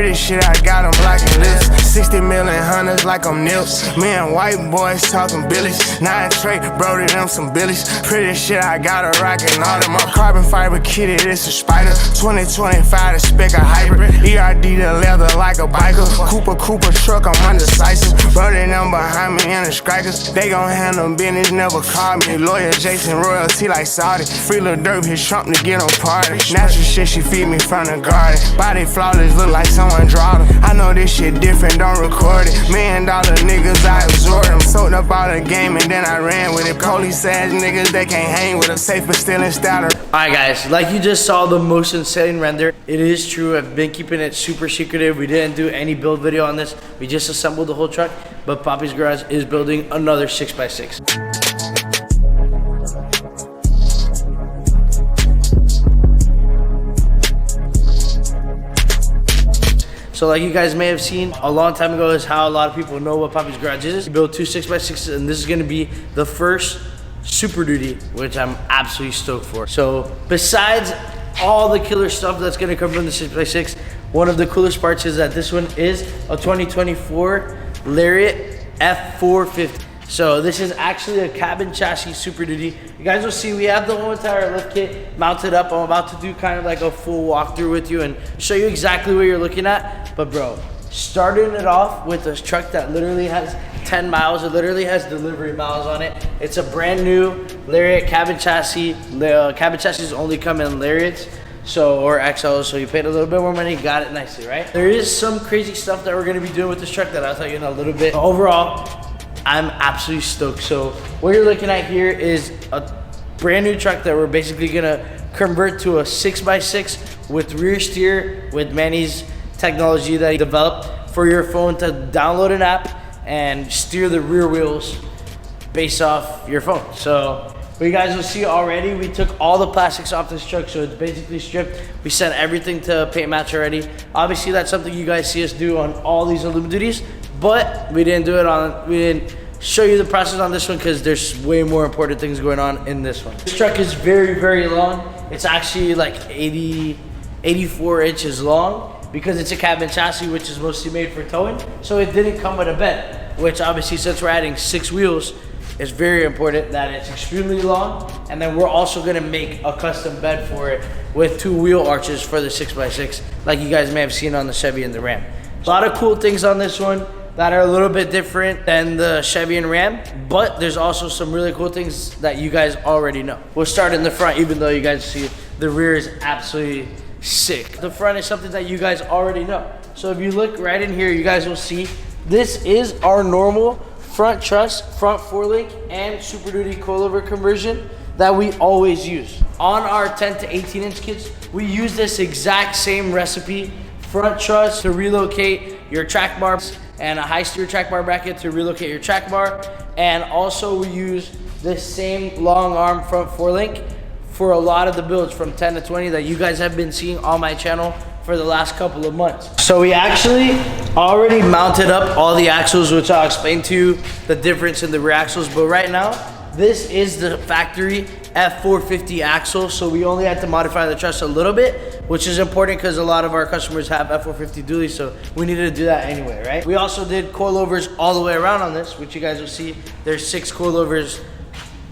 Pretty shit, I got them blocking lips. 60 million hunters like I'm Nips. Me and white boys talking billies. 9 tray, bro, to them some billies. Pretty shit, I got a rockin' all them. My carbon fiber kitted, it's a spider. 2025 to spec a hybrid. ERD the leather like a biker. Cooper truck, I'm undecisive. Bro, they them behind me in the strikers. They gon' handle business, never call me. Lawyer Jason royalty like Saudi. Free Lil Durb, hit Trump to get on party. Natural shit, she feed me from the garden. Body flawless, look like someone drawed her. I know this shit different, don't record it. $1 million niggas, I absorb them. Soaked up all the game and then I ran with it. Police ass niggas, they can't hang with them. Safe but still in style. Alright guys, like you just saw the most insane render. It is true, I've been keeping it super secretive. We didn't do any build video on this. We just assembled the whole truck. But Papis Garage is building another 6x6. So like you guys may have seen a long time ago is how a lot of people know what Papis Garage is. We built 2 6x6s and this is gonna be the first Super Duty, which I'm absolutely stoked for. So besides all the killer stuff that's gonna come from the 6x6, one of the coolest parts is that this one is a 2024 Lariat F450. So this is actually a cabin chassis Super Duty. You guys will see we have the whole entire lift kit mounted up. I'm about to do kind of like a full walkthrough with you and show you exactly what you're looking at. But bro, starting it off with this truck that literally has 10 miles. It literally has delivery miles on it. It's a brand new Lariat cabin chassis. Cabin chassis only come in Lariats. Or XLs, so you paid a little bit more money, got it nicely, right? There is some crazy stuff that we're gonna be doing with this truck that I'll tell you in a little bit. Overall, I'm absolutely stoked. So what you're looking at here is a brand new truck that we're basically gonna convert to a 6x6 with rear steer with Manny's technology that he developed for your phone to download an app and steer the rear wheels based off your phone. So what you guys will see already, we took all the plastics off this truck, so it's basically stripped. We sent everything to paint match already. Obviously that's something you guys see us do on all these Alumiduties, but we didn't show you the process on this one because there's way more important things going on in this one. This truck is very, very long. It's actually like 84 inches long because it's a cabin chassis, which is mostly made for towing. So it didn't come with a bed, which obviously since we're adding 6 wheels, it's very important that it's extremely long. And then we're also gonna make a custom bed for it with 2 wheel arches for the 6x6, like you guys may have seen on the Chevy and the Ram. A lot of cool things on this one that are a little bit different than the Chevy and Ram, but there's also some really cool things that you guys already know. We'll start in the front, even though you guys see the rear is absolutely sick. The front is something that you guys already know. So if you look right in here, you guys will see this is our normal front truss, front 4-link, and Super Duty coilover conversion that we always use. On our 10 to 18 inch kits, we use this exact same recipe. Front truss to relocate your track bars and a high steer track bar bracket to relocate your track bar. And also we use this same long arm front 4-link for a lot of the builds from 10 to 20 that you guys have been seeing on my channel for the last couple of months. So we actually already mounted up all the axles, which I'll explain to you the difference in the rear axles. But right now, this is the factory F450 axle. So we only had to modify the truss a little bit, which is important because a lot of our customers have F450 dualies. So we needed to do that anyway, right? We also did coilovers all the way around on this, which you guys will see. There's 6 coilovers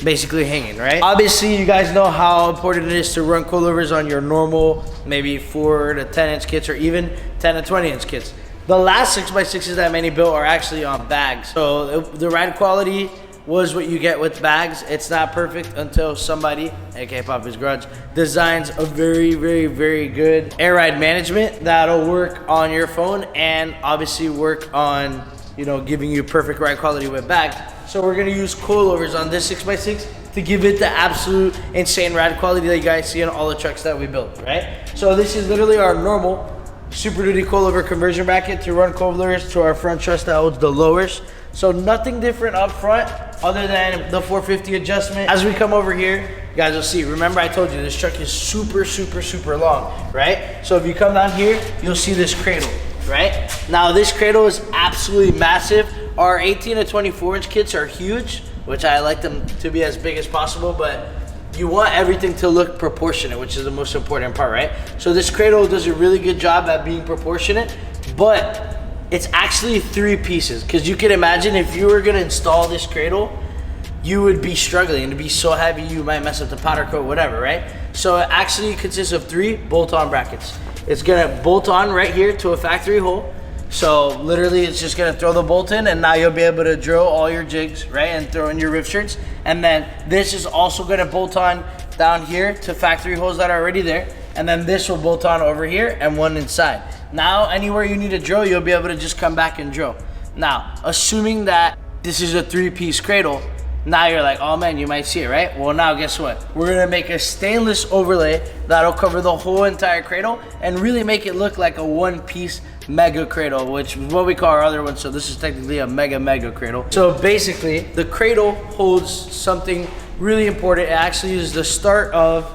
basically hanging, right? Obviously, you guys know how important it is to run coilovers on your normal, maybe 4 to 10 inch kits or even 10 to 20 inch kits. The last 6x6s that Manny built are actually on bags. So the ride quality was what you get with bags. It's not perfect until somebody, aka Papis Garage, designs a very, very, very good air ride management that'll work on your phone and obviously work on, you know, giving you perfect ride quality with bags. So we're gonna use coilovers on this 6x6 to give it the absolute insane ride quality that you guys see on all the trucks that we built, right? So this is literally our normal Super Duty coilover conversion bracket to run coilovers to our front truss that holds the lowers. So nothing different up front other than the 450 adjustment. As we come over here, you guys will see, remember I told you this truck is super, super, super long, right? So if you come down here, you'll see this cradle, right? Now this cradle is absolutely massive. Our 18 to 24 inch kits are huge, which I like them to be as big as possible, but you want everything to look proportionate, which is the most important part, right? So this cradle does a really good job at being proportionate, but it's actually 3 pieces. Because you can imagine if you were gonna install this cradle, you would be struggling. It'd be so heavy you might mess up the powder coat, whatever, right? So it actually consists of 3 bolt-on brackets. It's gonna bolt on right here to a factory hole. So literally it's just gonna throw the bolt in, and now you'll be able to drill all your jigs, right? And throw in your rivet shirts. And then this is also gonna bolt on down here to factory holes that are already there. And then this will bolt on over here and one inside. Now, anywhere you need to drill, you'll be able to just come back and drill. Now, assuming that this is a 3-piece cradle, now you're like, oh man, you might see it, right? Well, now guess what? We're gonna make a stainless overlay that'll cover the whole entire cradle and really make it look like a 1-piece mega cradle, which is what we call our other one. So this is technically a mega cradle. So basically, the cradle holds something really important. It actually is the start of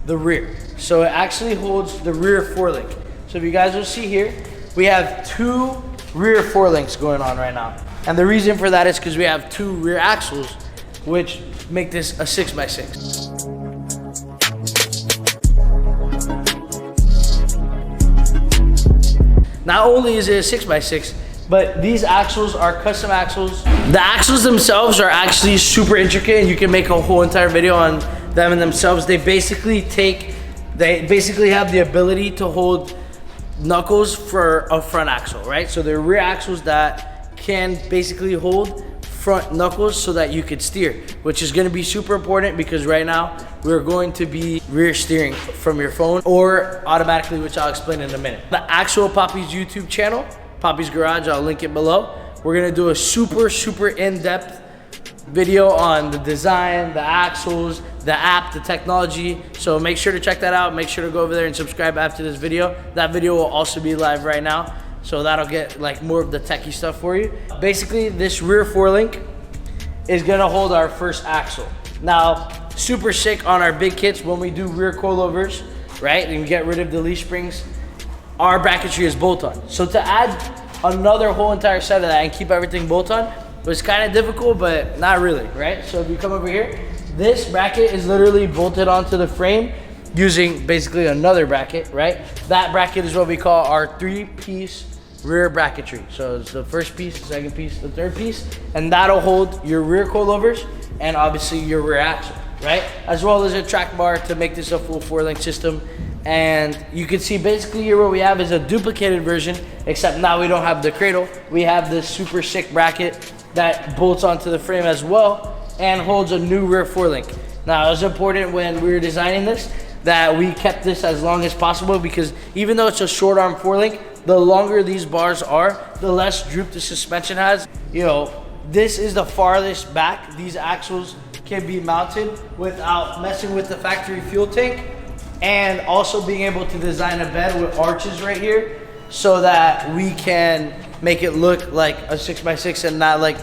the rear. So it actually holds the rear forelink. So if you guys will see here, we have 2 rear forelinks going on right now. And the reason for that is because we have 2 rear axles, which make this a 6x6. Not only is it a 6x6, but these axles are custom axles. The axles themselves are actually super intricate, and you can make a whole entire video on them in themselves. They basically have the ability to hold knuckles for a front axle, right? So they're rear axles that can basically hold front knuckles so that you could steer, which is going to be super important because right now we're going to be rear steering from your phone or automatically, which I'll explain in a minute. The actual Papis YouTube channel, Papis Garage, I'll link it below. We're going to do a super in-depth video on the design, the axles, the app, the technology. So make sure to check that out. Make sure to go over there and subscribe after this video. That video will also be live right now. So that'll get like more of the techie stuff for you. Basically, this rear forelink is gonna hold our first axle. Now, super sick on our big kits when we do rear coilovers, right? And get rid of the leaf springs, our bracketry is bolt-on. So to add another whole entire set of that and keep everything bolt-on was kind of difficult, but not really, right? So if you come over here, this bracket is literally bolted onto the frame using basically another bracket, right? That bracket is what we call our 3-piece rear bracketry. So it's the first piece, the second piece, the third piece, and that'll hold your rear coilovers and obviously your rear axle, right? As well as a track bar to make this a full 4-link system. And you can see basically here what we have is a duplicated version, except now we don't have the cradle. We have this super sick bracket that bolts onto the frame as well and holds a new rear forelink. Now, it was important when we were designing this that we kept this as long as possible, because even though it's a short arm forelink, the longer these bars are, the less droop the suspension has. You know, this is the farthest back these axles can be mounted without messing with the factory fuel tank, and also being able to design a bed with arches right here so that we can make it look like a 6x6 and not like,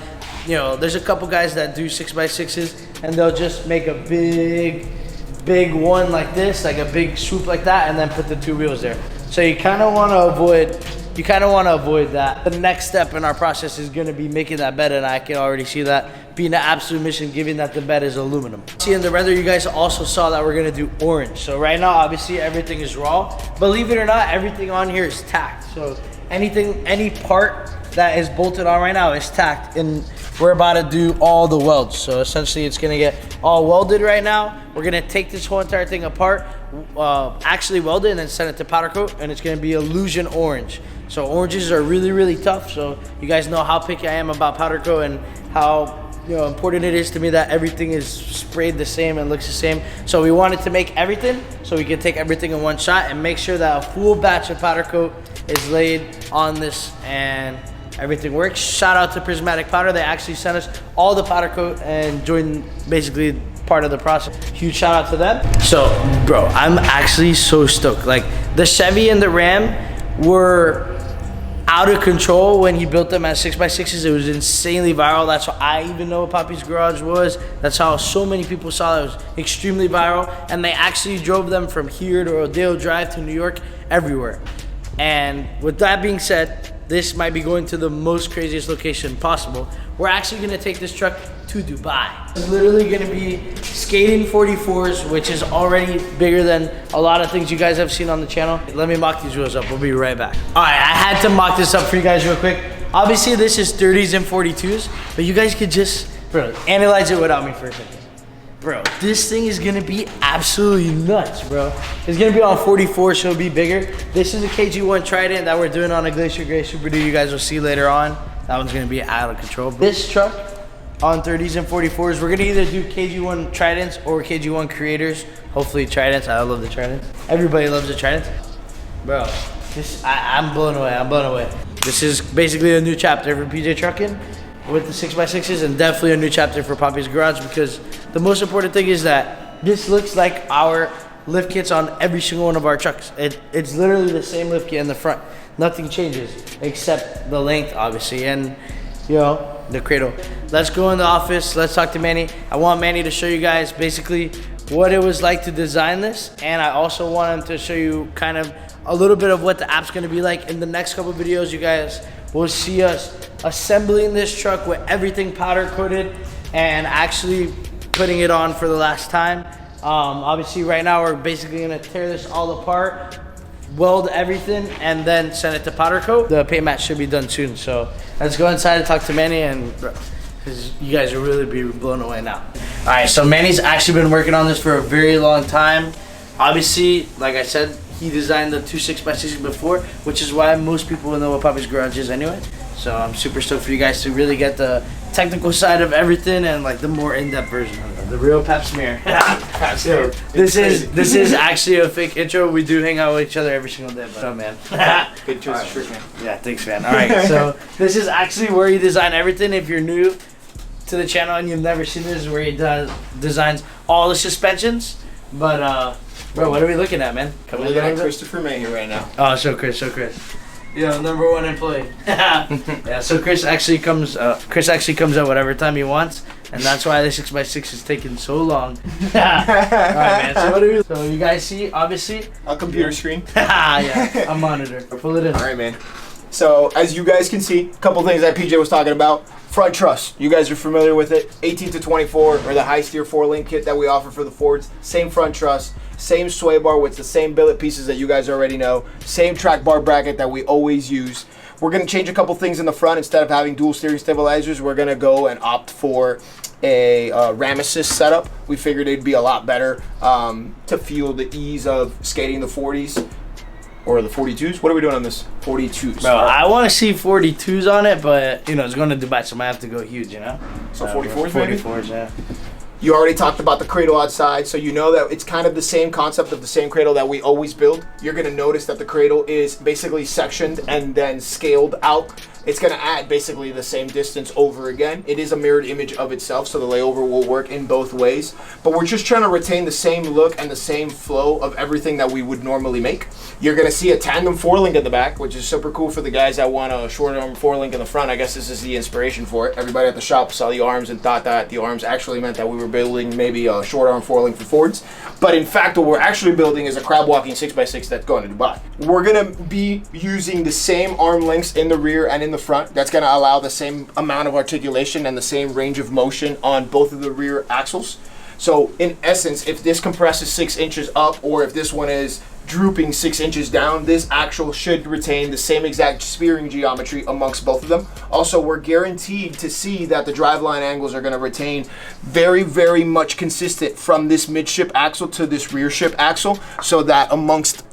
you know, there's a couple guys that do 6x6s and they'll just make a big one like this, like a big swoop like that, and then put the 2 wheels there. So you kind of want to avoid that. The next step in our process is going to be making that bed, and I can already see that being an absolute mission, given that the bed is aluminum. See, in the render, you guys also saw that we're going to do orange. So right now, obviously, everything is raw. Believe it or not, everything on here is tacked. So any part that is bolted on right now is tacked, and we're about to do all the welds. So essentially, it's going to get all welded right now. We're going to take this whole entire thing apart, actually weld it, and then send it to powder coat, and it's going to be illusion orange. So oranges are really tough. So you guys know how picky I am about powder coat and how important it is to me that everything is sprayed the same and looks the same. So we wanted to make everything so we can take everything in one shot and make sure that a full batch of powder coat is laid on this and everything works. Shout out to Prismatic Powder. They actually sent us all the powder coat and joined basically part of the process. Huge shout out to them. So bro, I'm actually so stoked. Like, the Chevy and the Ram were out of control when he built them as 6x6s. It was insanely viral. That's how I even know what Papis Garage was. That's how so many people saw it. It was extremely viral, and they actually drove them from here to Rodeo Drive to New York, everywhere. And with that being said, this might be going to the most craziest location possible. We're actually gonna take this truck to Dubai. It's literally gonna be skating 44s, which is already bigger than a lot of things you guys have seen on the channel. Let me mock these wheels up, we'll be right back. All right, I had to mock this up for you guys real quick. Obviously this is 30s and 42s, but you guys could just, bro, analyze it without me for a second. Bro, this thing is gonna be absolutely nuts, bro. It's gonna be on 44, so it'll be bigger. This is a KG1 Trident that we're doing on a Glacier Gray Super Duty. You guys will see later on. That one's gonna be out of control. This truck on 30s and 44s, we're gonna either do KG1 Tridents or KG1 Creators. Hopefully Tridents, I love the Tridents. Everybody loves the Tridents. Bro, I'm blown away, I'm blown away. This is basically a new chapter for Pjtruckin with the 6x6s, and definitely a new chapter for Papis Garage, because the most important thing is that this looks like our lift kits on every single one of our trucks. It's literally the same lift kit in the front. Nothing changes except the length, obviously, and you know, the cradle. Let's go in the office, let's talk to Manny. I want Manny to show you guys basically what it was like to design this, and I also want him to show you kind of a little bit of what the app's gonna be like. In the next couple videos, you guys will see us assembling this truck with everything powder coated and actually putting it on for the last time. Obviously right now we're basically gonna tear this all apart, weld everything, and then send it to powder coat. The paint match should be done soon, so let's go inside and talk to Manny, and because you guys will really be blown away now. All right, so Manny's actually been working on this for a very long time. Obviously, like I said, he designed the two 6x6s before, which is why most people will know what Papis Garage is anyway. So I'm super stoked for you guys to really get the technical side of everything and like the more in-depth version of it. The real pap smear. So, this is actually a fake intro. We do hang out with each other every single day. But, man. Good choice of shirt, man. Yeah, thanks, man. All right, so this is actually where he designed everything. If you're new to the channel and you've never seen this, is where he designs all the suspensions. But bro, what are we looking at, man? We're looking at Christopher Mayhew right now. Oh, show Chris. Yeah, #1 employee. Yeah, so Chris actually comes out whatever time he wants, and that's why the 6x6 is taking so long. All right, man. So what do we? So you guys see, obviously, A computer screen. Yeah, a monitor. Pull it in. All right, man. So as you guys can see, a couple things that PJ was talking about. Front truss, you guys are familiar with it. 18 to 24, or the high steer 4-link kit that we offer for the Fords. Same front truss, same sway bar with the same billet pieces that you guys already know. Same track bar bracket that we always use. We're gonna change a couple things in the front. Instead of having dual steering stabilizers, we're gonna go and opt for a ram assist setup. We figured it'd be a lot better to feel the ease of skating the 40s. Or the 42s? What are we doing on this? 42s. Bro, I want to see 42s on it, but you know it's going to Dubai, so I might have to go huge, you know. So 44s, maybe? 44s, yeah. You already talked about the cradle outside, so you know that it's kind of the same concept of the same cradle that we always build. You're gonna notice that the cradle is basically sectioned and then scaled out. It's gonna add basically the same distance over again. It is a mirrored image of itself, so the layover will work in both ways. But we're just trying to retain the same look and the same flow of everything that we would normally make. You're gonna see a tandem 4-link in the back, which is super cool for the guys that want a short arm 4-link in the front. I guess this is the inspiration for it. Everybody at the shop saw the arms and thought that the arms actually meant that we were building maybe a short arm 4-link for Fords. But in fact, what we're actually building is a crab walking 6x6 that's going to Dubai. We're gonna be using the same arm lengths in the rear and in the front. That's gonna allow the same amount of articulation and the same range of motion on both of the rear axles. So in essence, if this compresses 6 inches up, or if this one is drooping 6 inches down, this axle should retain the same exact steering geometry amongst both of them. Also, we're guaranteed to see that the driveline angles are going to retain very, very much consistent from this midship axle to this rear ship axle, so that amongst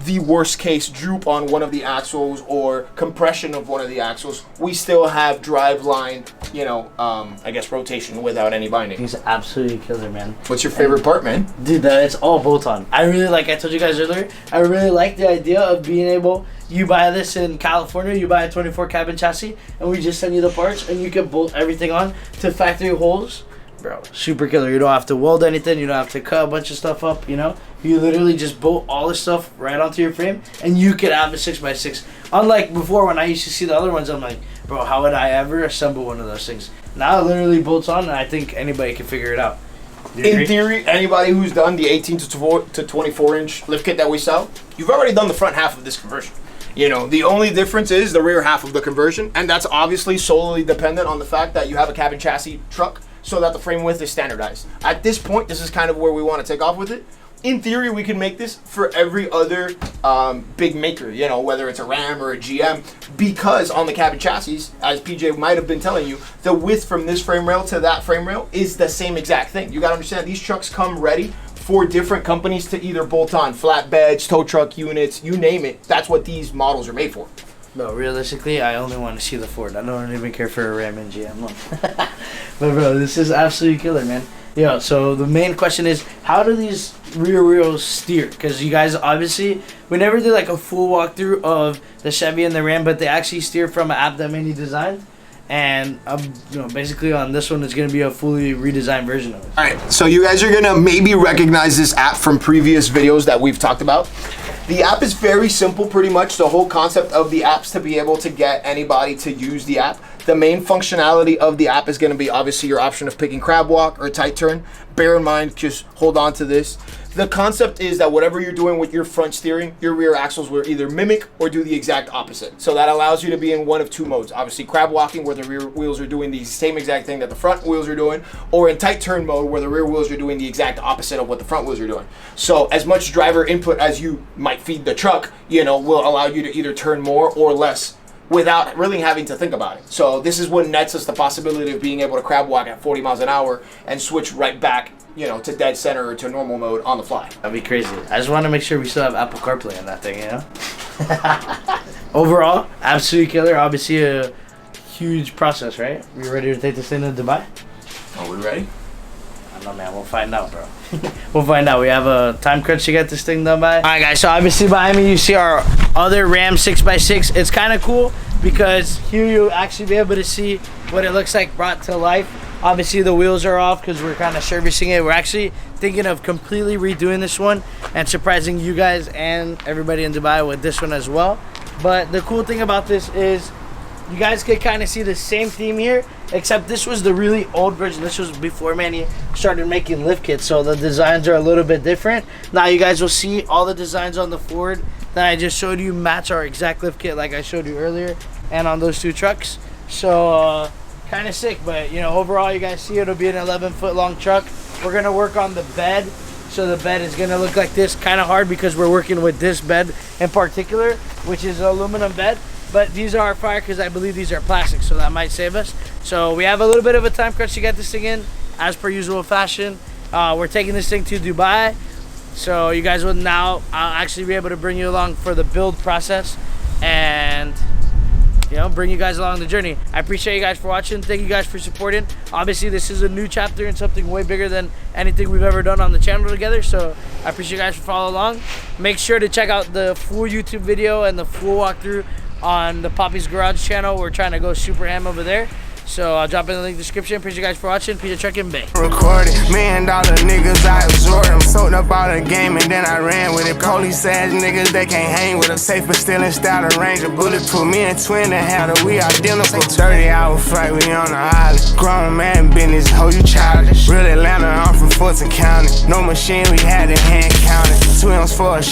the worst case droop on one of the axles or compression of one of the axles, we still have drive line, you know, I guess rotation without any binding. He's absolutely killer, man. What's your favorite part, man? Dude, it's all bolt-on. I really like, I told you guys earlier, I really like the idea of being able, you buy this in California, you buy a 24 cabin chassis, and we just send you the parts, and you can bolt everything on to factory holes. Bro, super killer. You don't have to weld anything. You don't have to cut a bunch of stuff up, you know? You literally just bolt all this stuff right onto your frame, and you could have a 6x6. Unlike before, when I used to see the other ones, I'm like, bro, how would I ever assemble one of those things? Now it literally bolts on, and I think anybody can figure it out. In theory, anybody who's done the 18 to 24 inch lift kit that we sell, you've already done the front half of this conversion. You know, the only difference is the rear half of the conversion, and that's obviously solely dependent on the fact that you have a cabin chassis truck. so that the frame width is standardized. At this point, this is kind of where we want to take off with it. In theory, we can make this for every other big maker, you know, whether it's a Ram or a GM, because on the cabin chassis, as PJ might have been telling you, the width from this frame rail to that frame rail is the same exact thing. You got to understand, these trucks come ready for different companies to either bolt on flatbeds, tow truck units, you name it. That's what these models are made for. Bro, realistically, I only want to see the Ford. I don't even care for a Ram and GM. But bro, this is absolutely killer, man. Yo, so the main question is, how do these rear wheels steer? Because you guys obviously, we never did like a full walkthrough of the Chevy and the Ram, but they actually steer from an app that Manny designed. And you know, basically on this one, it's gonna be a fully redesigned version of it. All right, so you guys are gonna maybe recognize this app from previous videos that we've talked about. The app is very simple, pretty much. The whole concept of the app's to be able to get anybody to use the app. The main functionality of the app is going to be obviously your option of picking crab walk or tight turn. Bear in mind, just hold on to this. The concept is that whatever you're doing with your front steering, your rear axles will either mimic or do the exact opposite. So that allows you to be in one of two modes. Obviously crab walking, where the rear wheels are doing the same exact thing that the front wheels are doing, or in tight turn mode, where the rear wheels are doing the exact opposite of what the front wheels are doing. So as much driver input as you might feed the truck, you know, will allow you to either turn more or less without really having to think about it. So this is what nets us the possibility of being able to crab walk at 40 miles an hour and switch right back, you know, to dead center or to normal mode on the fly. That'd be crazy. I just want to make sure we still have Apple CarPlay on that thing, you know? Overall, absolutely killer. Obviously a huge process, right? We ready to take this thing to Dubai? Are we ready? I don't know, man. We'll find out, bro. We'll find out. We have a time crunch to get this thing done by. All right, guys. So obviously behind me, you see our other Ram 6x6. It's kind of cool because here you'll actually be able to see what it looks like brought to life. Obviously the wheels are off because we're kind of servicing it. We're actually thinking of completely redoing this one and surprising you guys and everybody in Dubai with this one as well. But the cool thing about this is you guys can kind of see the same theme here, except this was the really old version. This was before Manny started making lift kits, so the designs are a little bit different. Now you guys will see all the designs on the Ford that I just showed you match our exact lift kit like I showed you earlier, and on those two trucks. So kind of sick, but you know, overall you guys see it'll be an 11-foot long truck. We're gonna work on the bed, so the bed is gonna look like this. Kind of hard because we're working with this bed in particular, which is an aluminum bed. But these are fire because I believe these are plastic, so that might save us. So we have a little bit of a time crunch to get this thing in, as per usual fashion. We're taking this thing to Dubai, so you guys will now, I'll actually be able to bring you along for the build process and, you know, bring you guys along the journey. I appreciate you guys for watching. Thank you guys for supporting. Obviously this is a new chapter and something way bigger than anything we've ever done on the channel together, so I appreciate you guys for following along. Make sure to check out the full YouTube video and the full walkthrough on the Papis Garage channel. We're trying to go super ham over there. So I'll drop in the link in the description. Appreciate you guys for watching. Pjtruckin, Bay. Recorded, $1 million niggas, I absorbed them. Soaked up all the game and then I ran with it. Police ass niggas, they can't hang with them. Safe but still in style, the Ranger bulletproof. Me and Twin and Hatter, we identical. 30-hour flight, we on the island. Grown man business, ho, you childish. Real Atlanta, I'm from Fulton County. No machine, we had to hand count it. Twins for a